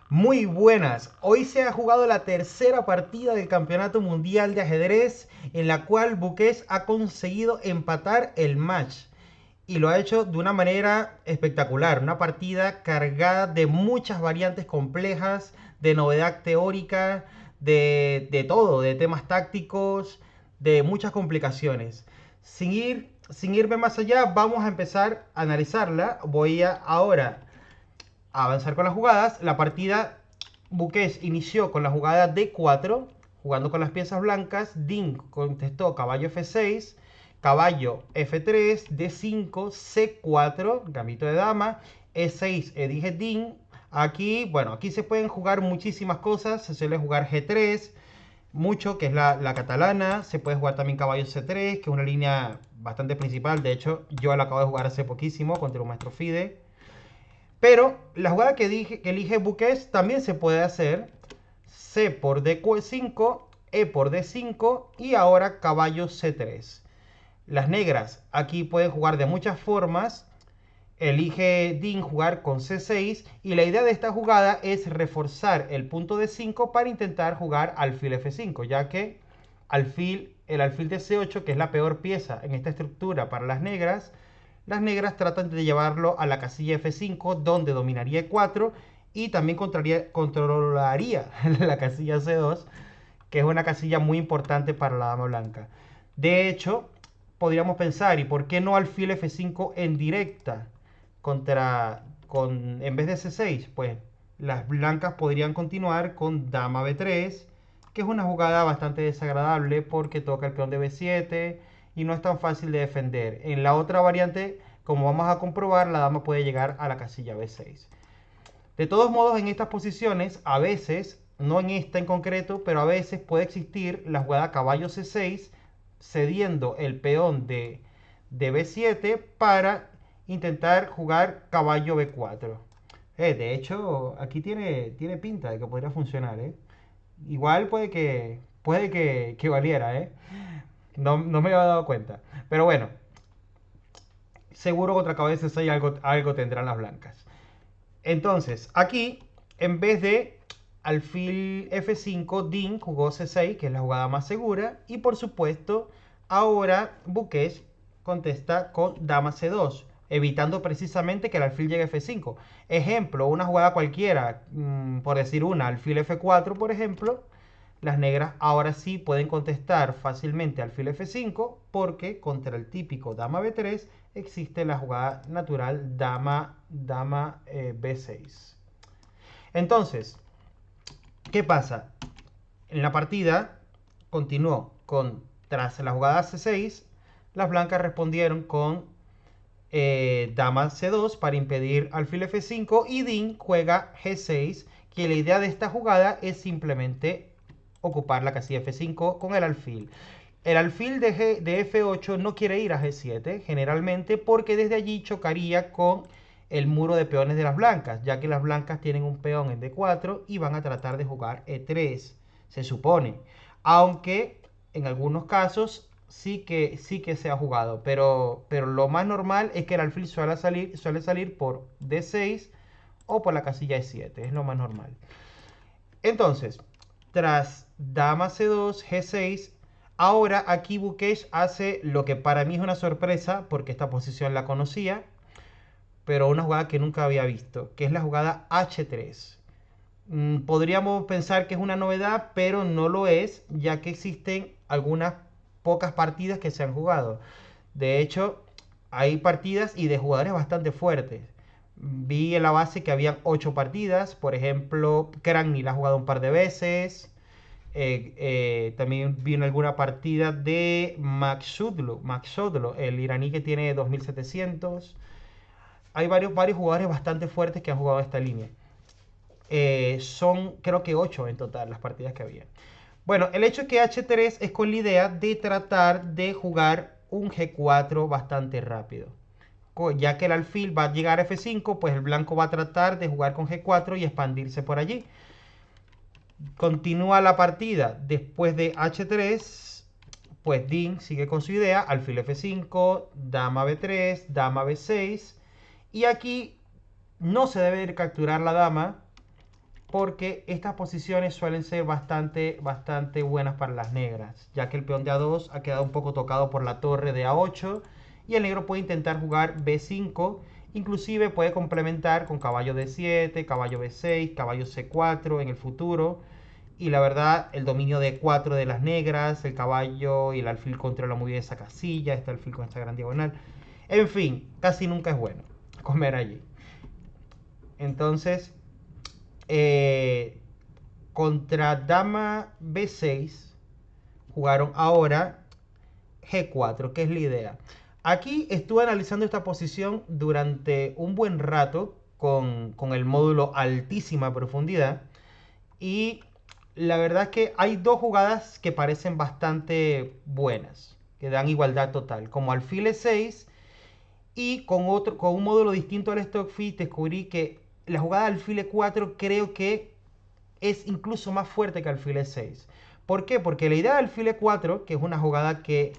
Muy buenas. Hoy se ha jugado la tercera partida del Campeonato Mundial de Ajedrez en la cual Buques ha conseguido empatar el match y lo ha hecho de una manera espectacular. Una partida cargada de muchas variantes complejas, de novedad teórica, de todo, de temas tácticos, de muchas complicaciones. Sin irme más allá, vamos a empezar a analizarla. Voy a ahora avanzar con las jugadas. La partida Buques inició con la jugada D4, jugando con las piezas blancas. Ding contestó caballo F6, caballo F3, D5, C4, gambito de dama, E6, dije Ding. Aquí, bueno, aquí se pueden jugar muchísimas cosas. Se suele jugar G3, mucho, que es la catalana. Se puede jugar también caballo C3, que es una línea bastante principal. De hecho, yo la acabo de jugar hace poquísimo contra un maestro FIDE. Pero la jugada que elige Buques también se puede hacer C por D5, E por D5 y ahora caballo C3. Las negras aquí pueden jugar de muchas formas. Elige Dean jugar con C6 y la idea de esta jugada es reforzar el punto D5 para intentar jugar alfil F5, ya que el alfil de C8, que es la peor pieza en esta estructura para las negras tratan de llevarlo a la casilla F5, donde dominaría E4 y también controlaría la casilla C2, que es una casilla muy importante para la dama blanca. De hecho, podríamos pensar, ¿y por qué no alfil F5 en directa? En vez de C6, pues las blancas podrían continuar con dama B3, que es una jugada bastante desagradable porque toca el peón de B7 y no es tan fácil de defender. En la otra variante, como vamos a comprobar, la dama puede llegar a la casilla B6. De todos modos, en estas posiciones, a veces, no en esta en concreto, pero a veces puede existir la jugada caballo C6, cediendo el peón de B7 para intentar jugar caballo B4. De hecho, aquí tiene pinta de que podría funcionar, ¿eh? Igual puede que valiera, ¿eh? No me había dado cuenta. Pero bueno, seguro contra caballo C6 algo tendrán las blancas. Entonces, aquí, en vez de alfil F5, Dean jugó C6, que es la jugada más segura. Y por supuesto, ahora Buques contesta con dama C2, evitando precisamente que el alfil llegue a F5. Ejemplo, una jugada cualquiera, por decir una, alfil F4, por ejemplo. Las negras ahora sí pueden contestar fácilmente alfil F5 porque contra el típico dama B3 existe la jugada natural dama B6. Entonces, ¿qué pasa? En la partida continuó tras la jugada C6, las blancas respondieron con dama C2 para impedir alfil F5 y Dean juega G6, que la idea de esta jugada es simplemente ocupar la casilla F5 con el alfil. El alfil de F8 no quiere ir a G7 generalmente porque desde allí chocaría con el muro de peones de las blancas, ya que las blancas tienen un peón en D4 y van a tratar de jugar E3, se supone. Aunque en algunos casos sí que se ha jugado, pero lo más normal es que el alfil suele salir por D6 o por la casilla E7, es lo más normal. Entonces, tras dama C2, G6, ahora aquí Bukesh hace lo que para mí es una sorpresa, porque esta posición la conocía, pero una jugada que nunca había visto, que es la jugada H3. Podríamos pensar que es una novedad, pero no lo es, ya que existen algunas pocas partidas que se han jugado. De hecho, hay partidas y de jugadores bastante fuertes. Vi en la base que habían 8 partidas. Por ejemplo, Cranny la ha jugado un par de veces. También vi en alguna partida de Max Shodlo, el iraní que tiene 2700. Hay varios jugadores bastante fuertes que han jugado esta línea. Son creo que 8 en total las partidas que había. Bueno, el hecho es que H3 es con la idea de tratar de jugar un G4 bastante rápido. Ya que el alfil va a llegar a F5, pues el blanco va a tratar de jugar con G4 y expandirse por allí. Continúa la partida después de H3, pues Dean sigue con su idea, alfil F5, dama B3, dama B6. Y aquí no se debe capturar la dama, porque estas posiciones suelen ser bastante buenas para las negras, ya que el peón de A2 ha quedado un poco tocado por la torre de A8 y el negro puede intentar jugar B5, inclusive puede complementar con caballo D7, caballo B6, caballo C4 en el futuro. Y la verdad, el dominio de 4 de las negras, el caballo y el alfil controla muy bien esa casilla, este alfil con esta gran diagonal. En fin, casi nunca es bueno comer allí. Entonces, eh, contra dama B6 jugaron ahora G4, que es la idea. Aquí estuve analizando esta posición durante un buen rato con el módulo altísima profundidad y la verdad es que hay dos jugadas que parecen bastante buenas, que dan igualdad total, como alfil E6 y con un módulo distinto al Stockfish descubrí que la jugada alfil E4 creo que es incluso más fuerte que alfil E6. ¿Por qué? Porque la idea de alfil E4, que es una jugada que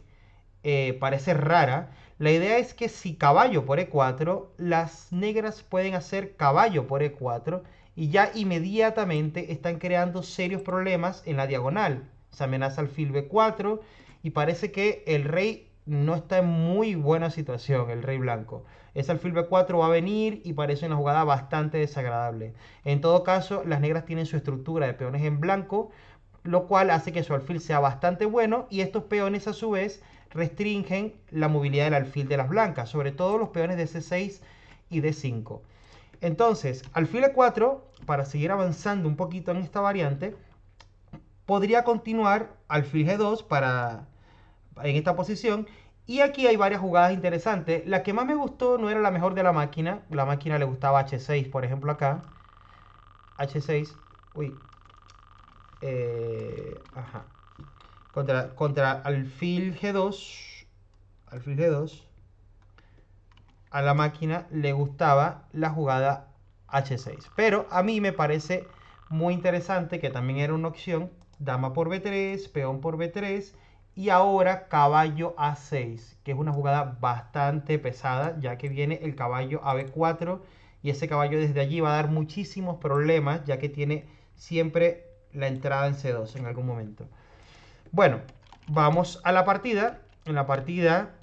parece rara, la idea es que si caballo por E4, las negras pueden hacer caballo por E4 y ya inmediatamente están creando serios problemas en la diagonal. Se amenaza alfil B4 y parece que el rey no está en muy buena situación, el rey blanco. Ese alfil B4 va a venir y parece una jugada bastante desagradable. En todo caso, las negras tienen su estructura de peones en blanco, lo cual hace que su alfil sea bastante bueno y estos peones a su vez restringen la movilidad del alfil de las blancas, sobre todo los peones de C6 y D5. Entonces, alfil E4, para seguir avanzando un poquito en esta variante, podría continuar alfil G2 en esta posición. Y aquí hay varias jugadas interesantes. La que más me gustó no era la mejor de la máquina le gustaba H6, por ejemplo acá. H6, uy, ajá. Contra alfil G2, a la máquina le gustaba la jugada H6. Pero a mí me parece muy interesante que también era una opción, dama por B3, peón por B3 y ahora caballo A6, que es una jugada bastante pesada, ya que viene el caballo a B4 y ese caballo desde allí va a dar muchísimos problemas, ya que tiene siempre la entrada en C2 en algún momento. Bueno, vamos a la partida. En la partida,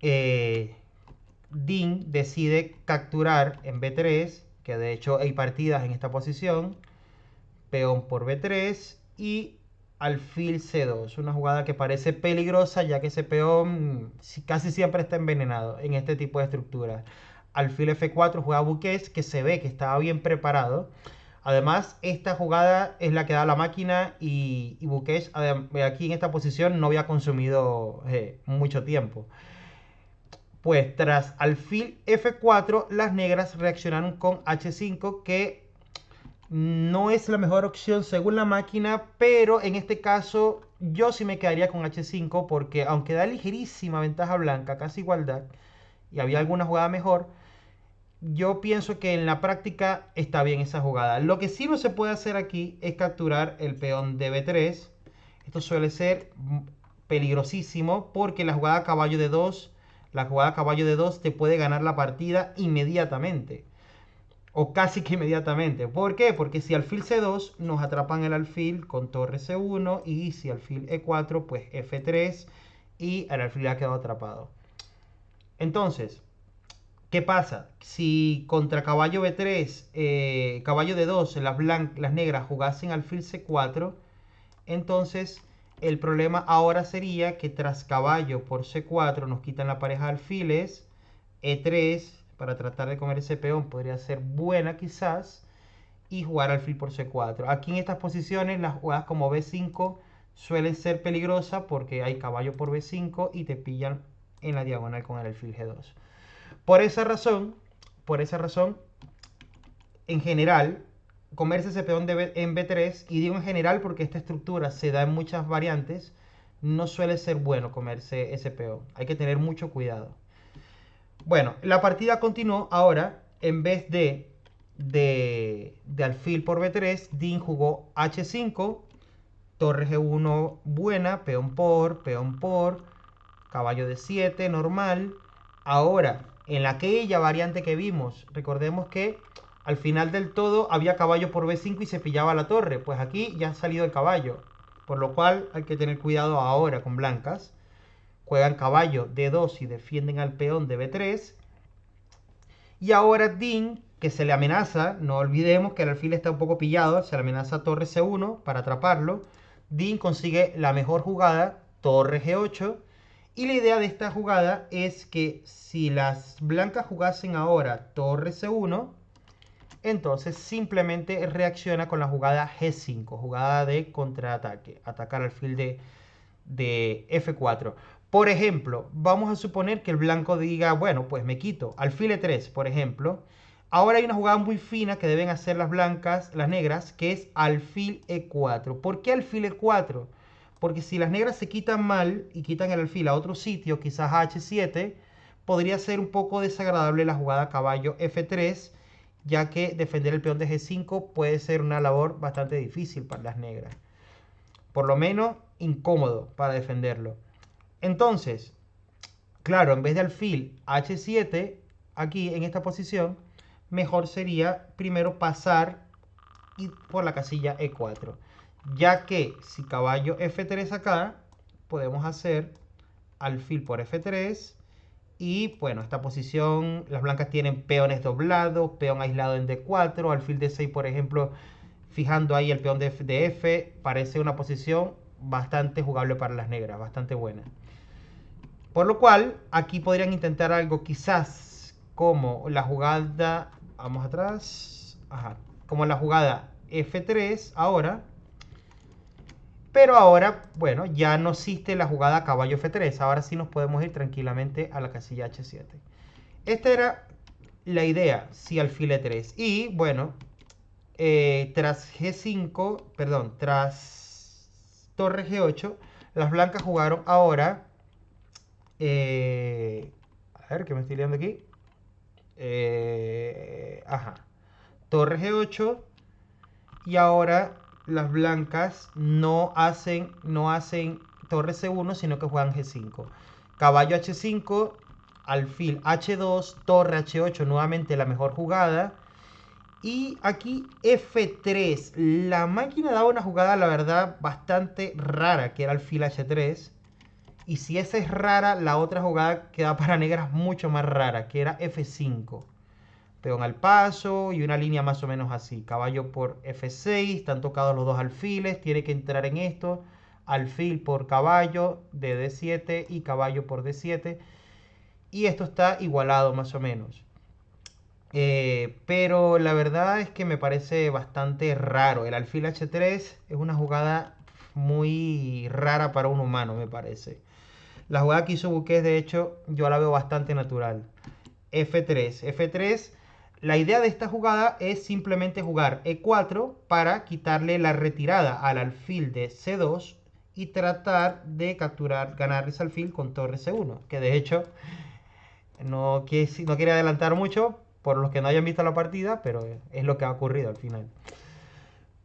Dean decide capturar en B3, que de hecho hay partidas en esta posición, peón por B3 y alfil C2. Una jugada que parece peligrosa ya que ese peón casi siempre está envenenado en este tipo de estructuras. Alfil F4 juega Buques, que se ve que estaba bien preparado. Además, esta jugada es la que da la máquina y Buques aquí en esta posición no había consumido mucho tiempo. Pues tras alfil F4, las negras reaccionaron con H5, que no es la mejor opción según la máquina, pero en este caso yo sí me quedaría con H5 porque aunque da ligerísima ventaja blanca, casi igualdad, y había alguna jugada mejor, yo pienso que en la práctica está bien esa jugada. Lo que sí no se puede hacer aquí es capturar el peón de B3. Esto suele ser peligrosísimo porque la jugada caballo de 2 te puede ganar la partida inmediatamente. O casi que inmediatamente. ¿Por qué? Porque si alfil C2 nos atrapan el alfil con torre C1 y si alfil E4 pues F3 y el alfil ha quedado atrapado. Entonces, ¿qué pasa? Si contra caballo B3, caballo D2, las negras jugasen alfil C4, entonces el problema ahora sería que tras caballo por C4 nos quitan la pareja de alfiles, E3 para tratar de comer ese peón podría ser buena quizás, y jugar alfil por C4. Aquí en estas posiciones las jugadas como B5 suelen ser peligrosas porque hay caballo por B5 y te pillan en la diagonal con el alfil G2. Por esa razón, por esa razón, en general, comerse ese peón en B3, y digo en general porque esta estructura se da en muchas variantes, no suele ser bueno comerse ese peón. Hay que tener mucho cuidado. Bueno, la partida continuó ahora, en vez de alfil por B3, Dean jugó H5, torre G1 buena, peón por, caballo de 7 normal. Ahora, en aquella variante que vimos, recordemos que al final del todo había caballo por b5 y se pillaba la torre. Pues aquí ya ha salido el caballo, por lo cual hay que tener cuidado ahora con blancas. Juegan caballo d2 y defienden al peón de b3. Y ahora Dean, que se le amenaza, no olvidemos que el alfil está un poco pillado, se le amenaza torre c1 para atraparlo. Dean consigue la mejor jugada, torre g8. Y la idea de esta jugada es que si las blancas jugasen ahora torre c1, entonces simplemente reacciona con la jugada g5, jugada de contraataque, atacar alfil de f4. Por ejemplo, vamos a suponer que el blanco diga, bueno, pues me quito alfil e3, por ejemplo. Ahora hay una jugada muy fina que deben hacer las blancas, las negras, que es alfil e4. ¿Por qué alfil e4? Porque si las negras se quitan mal y quitan el alfil a otro sitio, quizás a h7, podría ser un poco desagradable la jugada caballo f3, ya que defender el peón de g5 puede ser una labor bastante difícil para las negras. Por lo menos incómodo para defenderlo. Entonces, claro, en vez de alfil h7, aquí en esta posición, mejor sería primero pasar por la casilla e4. Ya que si caballo f3 acá, podemos hacer alfil por f3. Y bueno, esta posición, las blancas tienen peones doblados, peón aislado en d4, alfil d6, por ejemplo, fijando ahí el peón de f, parece una posición bastante jugable para las negras, bastante buena. Por lo cual, aquí podrían intentar algo quizás como la jugada, vamos atrás, como la jugada f3 ahora, pero ahora, bueno, ya no existe la jugada caballo f3, ahora sí nos podemos ir tranquilamente a la casilla h7. Esta era la idea, si alfil e3. Y bueno, tras g5, perdón, tras torre g8, las blancas jugaron ahora, a ver, que me estoy liando aquí, torre g8, y ahora las blancas no hacen torre c1, sino que juegan g5. Caballo h5, alfil h2, torre h8, nuevamente la mejor jugada. Y aquí f3. La máquina daba una jugada, la verdad, bastante rara, que era alfil h3. Y si esa es rara, la otra jugada que da para negras mucho más rara, que era f5. Peón al paso y una línea más o menos así. Caballo por f6, están tocados los dos alfiles, tiene que entrar en esto. Alfil por caballo de d7 y caballo por d7. Y esto está igualado más o menos. Pero la verdad es que me parece bastante raro. El alfil h3 es una jugada muy rara para un humano, me parece. La jugada que hizo Buques, de hecho, yo la veo bastante natural. f3. f3, la idea de esta jugada es simplemente jugar e4 para quitarle la retirada al alfil de c2 y tratar de capturar, ganar ese alfil con torre c1. Que de hecho, no quiere adelantar mucho por los que no hayan visto la partida, pero es lo que ha ocurrido al final.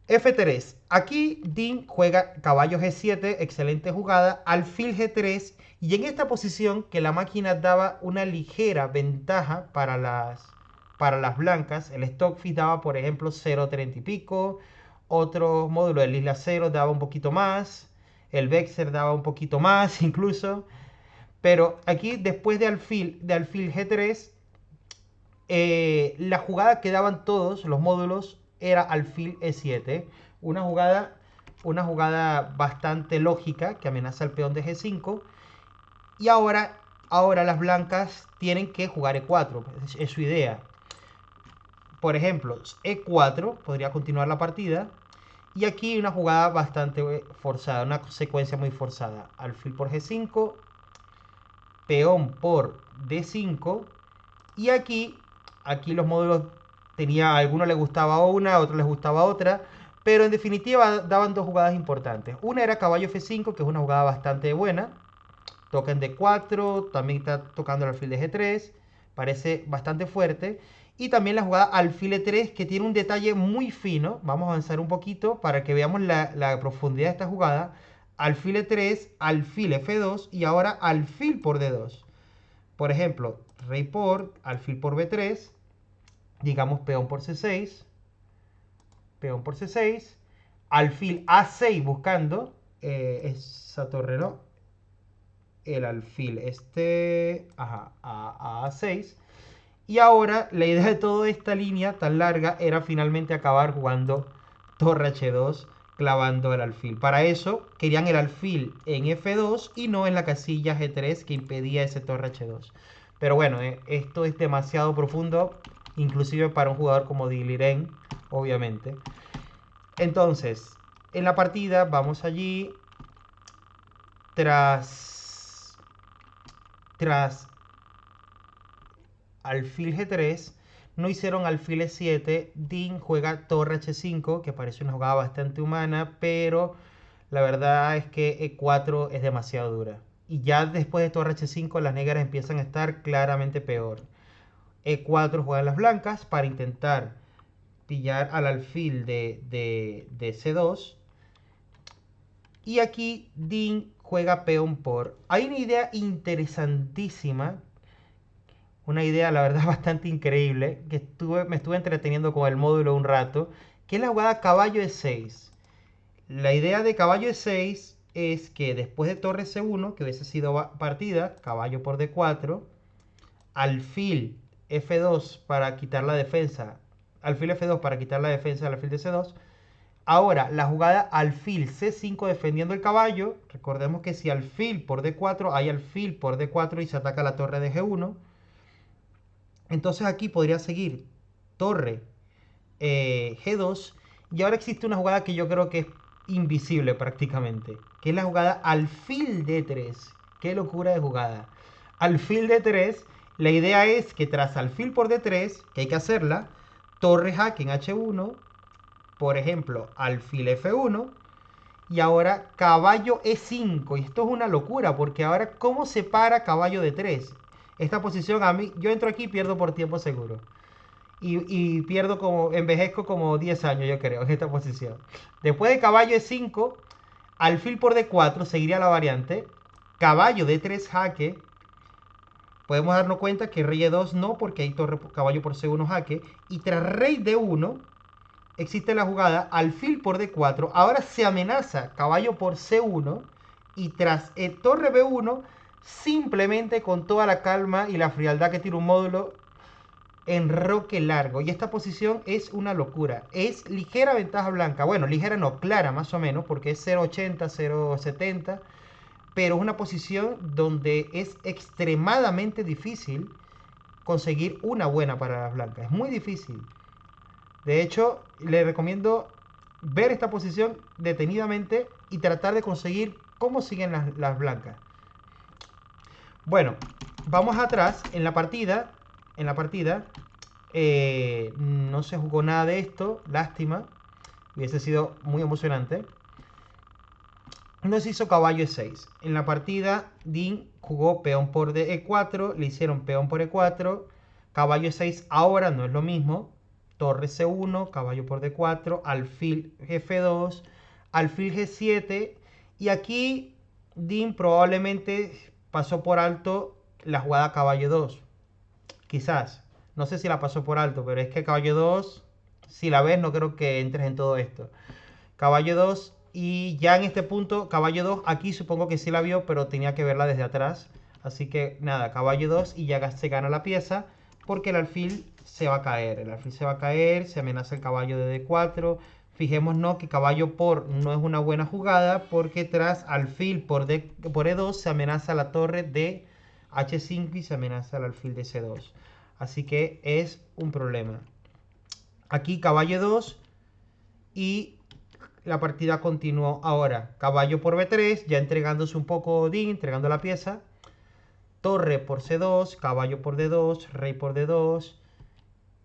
f3. Aquí Dean juega caballo g7, excelente jugada, alfil g3, y en esta posición que la máquina daba una ligera ventaja para las blancas, el Stockfish daba por ejemplo 0,30 y pico, otro módulo del Isla 0 daba un poquito más, el Vexer daba un poquito más incluso, pero aquí después de alfil g3, la jugada que daban todos los módulos era alfil e7. Una jugada bastante lógica que amenaza el peón de g5. Y ahora las blancas tienen que jugar e4. Es su idea. Por ejemplo, e4 podría continuar la partida. Y aquí una jugada bastante forzada, una secuencia muy forzada. Alfil por g5, peón por d5. Y aquí los módulos a algunos les gustaba una, a otros les gustaba otra, pero en definitiva daban dos jugadas importantes. Una era caballo f5, que es una jugada bastante buena, toca en d4, también está tocando el alfil de g3, parece bastante fuerte. Y también la jugada alfil e3, que tiene un detalle muy fino. Vamos a avanzar un poquito para que veamos la profundidad de esta jugada. Alfil e3, alfil f2 y ahora alfil por d2. Por ejemplo, rey por, alfil por b3, digamos peón por C6, peón por C6, alfil A6 buscando esa torre, ¿no? El alfil ajá, a A6. Y ahora la idea de toda esta línea tan larga era finalmente acabar jugando torre H2 clavando el alfil. Para eso querían el alfil en F2 y no en la casilla G3 que impedía ese torre H2. Pero bueno, esto es demasiado profundo, inclusive para un jugador como Diliren, obviamente. Entonces, en la partida vamos allí tras alfil G3, no hicieron alfil E7, Dean juega torre H5, que parece una jugada bastante humana, pero la verdad es que E4 es demasiado dura. Y ya después de torre H5 las negras empiezan a estar claramente peor. E4 juegan las blancas para intentar pillar al alfil de C2. Y aquí Dean juega peón por... Hay una idea interesantísima, una idea, la verdad, bastante increíble, que me estuve entreteniendo con el módulo un rato, que es la jugada caballo E6. La idea de caballo E6 es que después de torre C1, que hubiese sido partida, caballo por D4, alfil F2 para quitar la defensa, alfil F2 para quitar la defensa del alfil de C2. Ahora, la jugada alfil C5 defendiendo el caballo. Recordemos que si alfil por D4, hay alfil por D4 y se ataca la torre de G1. Entonces aquí podría seguir torre G2. Y ahora existe una jugada que yo creo que es invisible prácticamente, que es la jugada alfil D3. Qué locura de jugada. Alfil D3, la idea es que tras alfil por D3, que hay que hacerla, torre jaque en H1, por ejemplo, alfil F1, y ahora caballo E5. Y esto es una locura, porque ahora, ¿cómo se para caballo D3? Esta posición a mí, yo entro aquí y pierdo por tiempo seguro. Y pierdo como, envejezco como 10 años, yo creo, en esta posición. Después de caballo E5, alfil por D4 seguiría la variante. Caballo D3 jaque. Podemos darnos cuenta que rey E2 no, porque hay torre caballo por C1 jaque. Y tras rey D1, existe la jugada alfil por D4. Ahora se amenaza caballo por C1. Y tras torre B1, simplemente con toda la calma y la frialdad que tiene un módulo, enroque largo. Y esta posición es una locura. Es ligera ventaja blanca. Bueno, ligera no, clara más o menos, porque es 0.80, 0.70. Pero es una posición donde es extremadamente difícil conseguir una buena para las blancas. Es muy difícil. De hecho, le recomiendo ver esta posición detenidamente y tratar de conseguir cómo siguen las blancas. Bueno, vamos atrás en la partida. No se jugó nada de esto, lástima. Hubiese sido muy emocionante. No se hizo caballo E6. En la partida, Dean jugó peón por E4, le hicieron peón por E4, caballo E6 ahora no es lo mismo. Torre C1, caballo por D4, alfil F2, alfil G7. Y aquí Dean probablemente pasó por alto la jugada caballo 2. Quizás. No sé si la pasó por alto, pero es que caballo 2, si la ves, no creo que entres en todo esto. Caballo 2 y ya en este punto, caballo 2, aquí supongo que sí la vio, pero tenía que verla desde atrás. Así que nada, caballo 2 y ya se gana la pieza porque el alfil se va a caer. El alfil se va a caer, se amenaza el caballo de D4. Fijémonos que caballo por no es una buena jugada porque tras alfil por E2 se amenaza la torre de H5 y se amenaza el alfil de C2. Así que es un problema. Aquí caballo 2 y la partida continuó ahora. Caballo por B3, ya entregándose un poco Dean, entregando la pieza. Torre por C2, caballo por D2, rey por D2,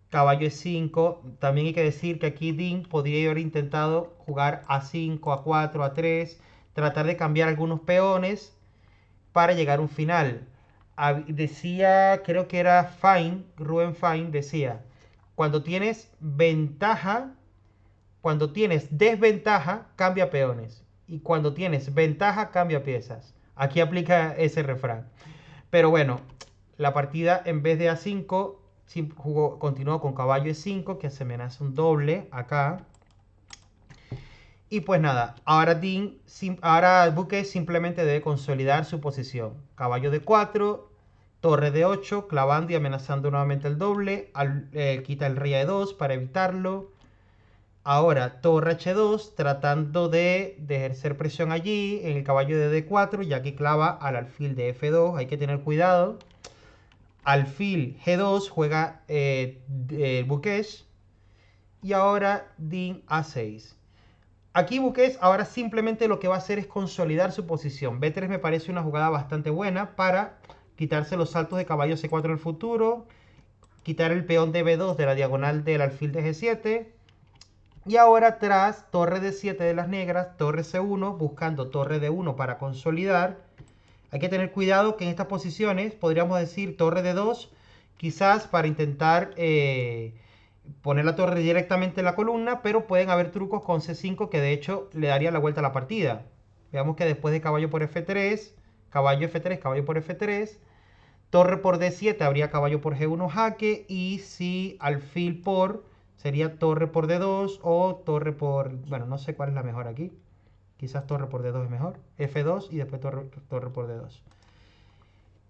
caballo E5. También hay que decir que aquí Dean podría haber intentado jugar A5, A4, A3, tratar de cambiar algunos peones para llegar a un final. Decía, creo que era Fine, Ruben Fine, decía, cuando tienes ventaja, cuando tienes desventaja, cambia peones. Y cuando tienes ventaja, cambia piezas. Aquí aplica ese refrán. Pero bueno, la partida en vez de A5 continuó con caballo E5, que se amenaza un doble acá. Y pues nada, ahora Buque simplemente debe consolidar su posición. Caballo D4, torre D8, clavando y amenazando nuevamente el doble. Quita el rey a E2 para evitarlo. Ahora torre H2, tratando de ejercer presión allí en el caballo de D4, ya que clava al alfil de F2. Hay que tener cuidado. Alfil G2 juega Buques. Y ahora Din A6. Aquí Buques ahora simplemente lo que va a hacer es consolidar su posición. B3 me parece una jugada bastante buena para quitarse los saltos de caballo C4 en el futuro, quitar el peón de B2 de la diagonal del alfil de G7. Y ahora tras torre D7 de las negras, torre C1, buscando torre D1 para consolidar. Hay que tener cuidado que en estas posiciones, podríamos decir torre D2, quizás para intentar poner la torre directamente en la columna, pero pueden haber trucos con C5 que de hecho le daría la vuelta a la partida. Veamos que después de caballo por F3, caballo F3, caballo por F3, torre por D7 habría caballo por G1 jaque, y si alfil por, sería torre por D2 o torre por, bueno, no sé cuál es la mejor aquí. Quizás torre por D2 es mejor. F2 y después torre por D2.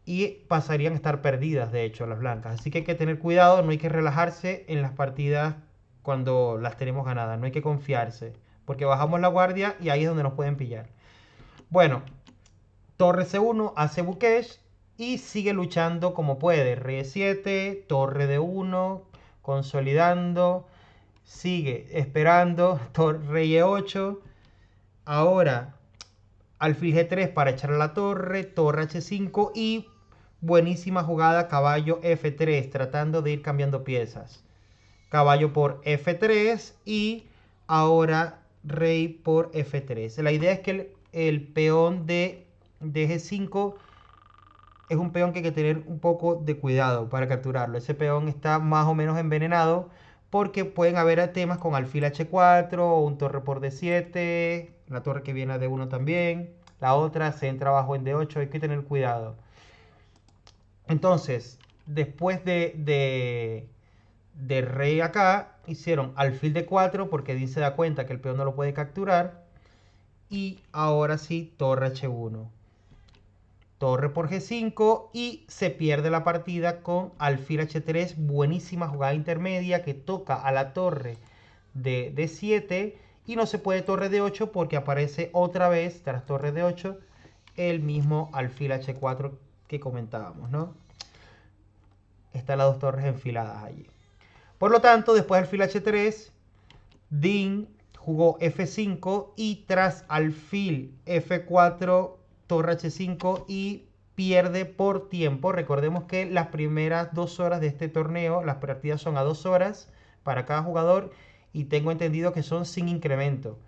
Y pasarían a estar perdidas, de hecho, las blancas. Así que hay que tener cuidado, no hay que relajarse en las partidas cuando las tenemos ganadas. No hay que confiarse, porque bajamos la guardia y ahí es donde nos pueden pillar. Bueno, torre C1 hace buques y sigue luchando como puede. Rey E7, torre D1, consolidando. Sigue esperando, rey E8. Ahora alfil G3 para echar a la torre, torre H5 y buenísima jugada caballo F3 tratando de ir cambiando piezas. Caballo por F3 y ahora rey por F3. La idea es que el peón de G5 es un peón que hay que tener un poco de cuidado para capturarlo. Ese peón está más o menos envenenado porque pueden haber temas con alfil H4 o un torre por D7, la torre que viene a D1 también. La otra se entra abajo en D8, hay que tener cuidado. Entonces, después de rey acá, hicieron alfil D4 porque Din se da cuenta que el peón no lo puede capturar. Y ahora sí, torre H1. Torre por G5 y se pierde la partida con alfil H3. Buenísima jugada intermedia que toca a la torre de D7 y no se puede torre D8 porque aparece otra vez tras torre D8 el mismo alfil H4 que comentábamos, ¿no? Están las dos torres enfiladas allí. Por lo tanto, después del alfil H3, Din jugó F5 y tras alfil F4, torre H5 y pierde por tiempo. Recordemos que las primeras 2 horas de este torneo, las partidas son a 2 horas para cada jugador y tengo entendido que son sin incremento.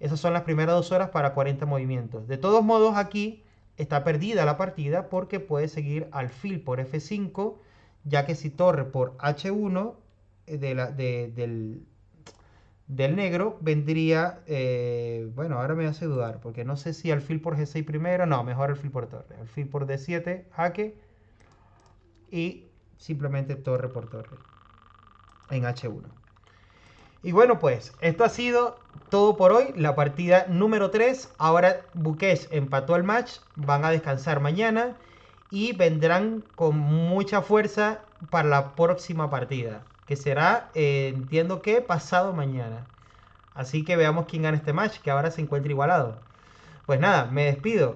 Esas son las primeras 2 horas para 40 movimientos. De todos modos, aquí está perdida la partida porque puede seguir alfil por F5, ya que si torre por H1 del negro vendría, bueno, ahora me hace dudar, porque no sé si alfil por G6 primero, no, mejor alfil por torre, alfil por D7, jaque, y simplemente torre por torre, en H1. Y bueno, pues, esto ha sido todo por hoy, la partida número 3, ahora Buques empató el match, van a descansar mañana, y vendrán con mucha fuerza para la próxima partida, que será, entiendo que pasado mañana. Así que veamos quién gana este match, que ahora se encuentra igualado. Pues nada, me despido.